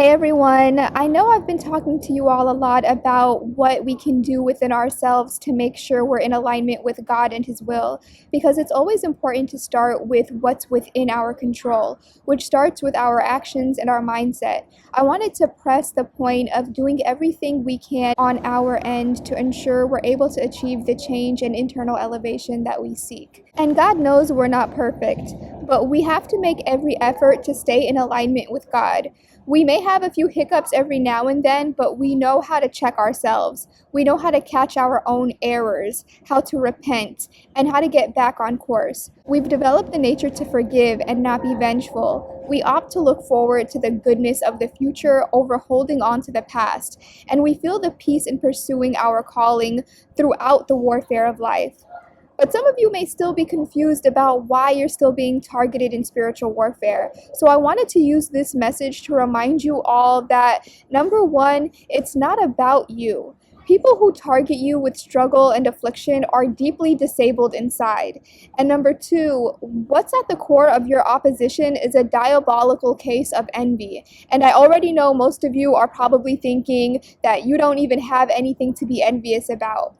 Hey everyone, I know I've been talking to you all a lot about what we can do within ourselves to make sure we're in alignment with God and His will, because it's always important to start with what's within our control, which starts with our actions and our mindset. I wanted to press the point of doing everything we can on our end to ensure we're able to achieve the change and internal elevation that we seek. And God knows we're not perfect, but we have to make every effort to stay in alignment with God. We may have a few hiccups every now and then, but we know how to check ourselves. We know how to catch our own errors, how to repent, and how to get back on course. We've developed the nature to forgive and not be vengeful. We opt to look forward to the goodness of the future over holding on to the past, and we feel the peace in pursuing our calling throughout the warfare of life. But some of you may still be confused about why you're still being targeted in spiritual warfare. So I wanted to use this message to remind you all that, number one, it's not about you. People who target you with struggle and affliction are deeply disabled inside. And number two, what's at the core of your opposition is a diabolical case of envy. And I already know most of you are probably thinking that you don't even have anything to be envious about.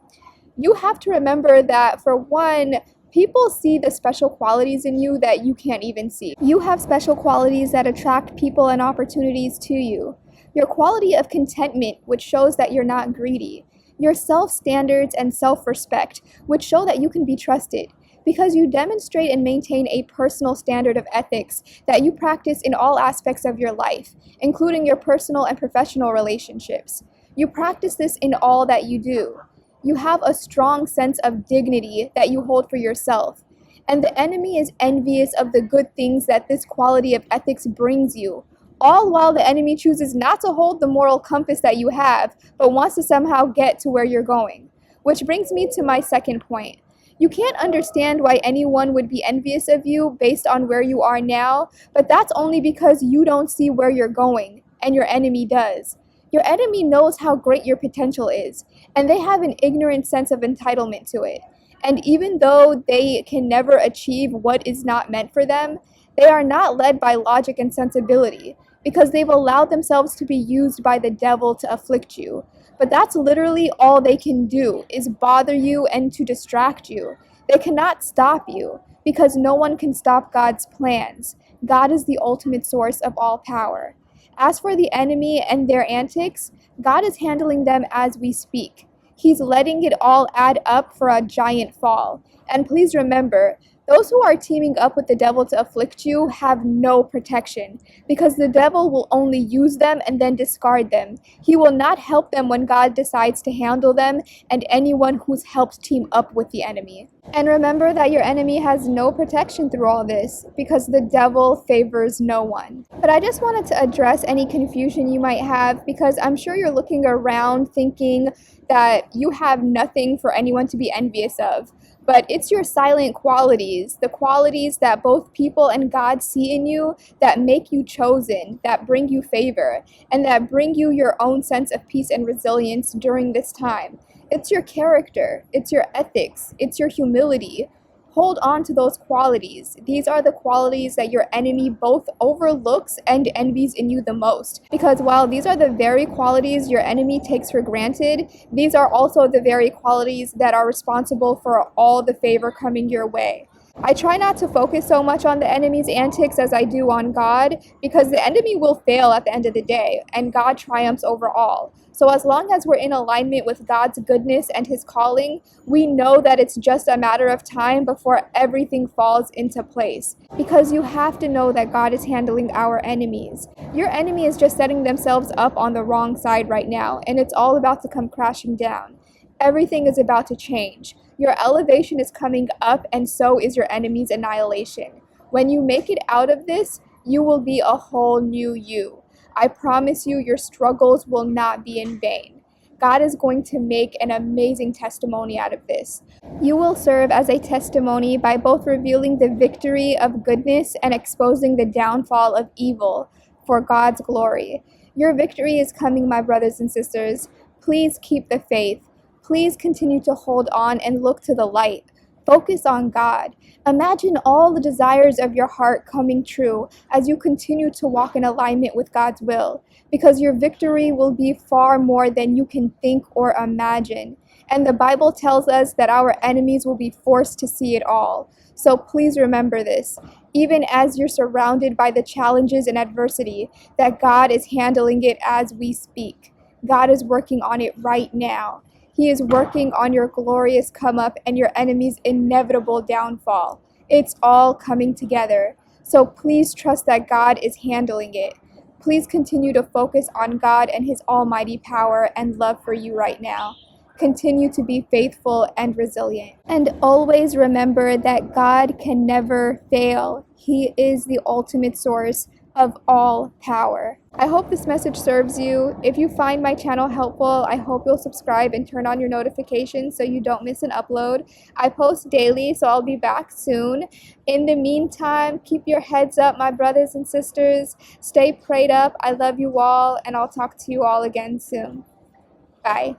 You have to remember that, for one, people see the special qualities in you that you can't even see. You have special qualities that attract people and opportunities to you. Your quality of contentment, which shows that you're not greedy. Your self-standards and self-respect, which show that you can be trusted, because you demonstrate and maintain a personal standard of ethics that you practice in all aspects of your life, including your personal and professional relationships. You practice this in all that you do. You have a strong sense of dignity that you hold for yourself. And the enemy is envious of the good things that this quality of ethics brings you, all while the enemy chooses not to hold the moral compass that you have, but wants to somehow get to where you're going. Which brings me to my second point. You can't understand why anyone would be envious of you based on where you are now, but that's only because you don't see where you're going, and your enemy does. Your enemy knows how great your potential is, and they have an ignorant sense of entitlement to it. And even though they can never achieve what is not meant for them, they are not led by logic and sensibility, because they've allowed themselves to be used by the devil to afflict you. But that's literally all they can do, is bother you and to distract you. They cannot stop you, because no one can stop God's plans. God is the ultimate source of all power. As for the enemy and their antics, God is handling them as we speak. He's letting it all add up for a giant fall. And please remember, those who are teaming up with the devil to afflict you have no protection, because the devil will only use them and then discard them. He will not help them when God decides to handle them and anyone who's helped team up with the enemy. And remember that your enemy has no protection through all this, because the devil favors no one. But I just wanted to address any confusion you might have, because I'm sure you're looking around thinking that you have nothing for anyone to be envious of. But it's your silent qualities, the qualities that both people and God see in you, that make you chosen, that bring you favor, and that bring you your own sense of peace and resilience during this time. It's your character, it's your ethics, it's your humility. Hold on to those qualities. These are the qualities that your enemy both overlooks and envies in you the most. Because while these are the very qualities your enemy takes for granted, these are also the very qualities that are responsible for all the favor coming your way. I try not to focus so much on the enemy's antics as I do on God, because the enemy will fail at the end of the day, and God triumphs over all. So as long as we're in alignment with God's goodness and His calling, we know that it's just a matter of time before everything falls into place. Because you have to know that God is handling our enemies. Your enemy is just setting themselves up on the wrong side right now, and it's all about to come crashing down. Everything is about to change. Your elevation is coming up, and so is your enemy's annihilation. When you make it out of this, you will be a whole new you. I promise you, your struggles will not be in vain. God is going to make an amazing testimony out of this. You will serve as a testimony by both revealing the victory of goodness and exposing the downfall of evil for God's glory. Your victory is coming, my brothers and sisters. Please keep the faith. Please continue to hold on and look to the light. Focus on God. Imagine all the desires of your heart coming true as you continue to walk in alignment with God's will, because your victory will be far more than you can think or imagine. And the Bible tells us that our enemies will be forced to see it all. So please remember this, even as you're surrounded by the challenges and adversity, that God is handling it as we speak. God is working on it right now. He is working on your glorious come up and your enemy's inevitable downfall. It's all coming together. So please trust that God is handling it. Please continue to focus on God and His almighty power and love for you right now. Continue to be faithful and resilient. And always remember that God can never fail. He is the ultimate source of all power. I hope this message serves you. If you find my channel helpful, I hope you'll subscribe and turn on your notifications so you don't miss an upload. I post daily, so I'll be back soon. In the meantime, keep your heads up, my brothers and sisters. Stay prayed up. I love you all, and I'll talk to you all again soon. Bye.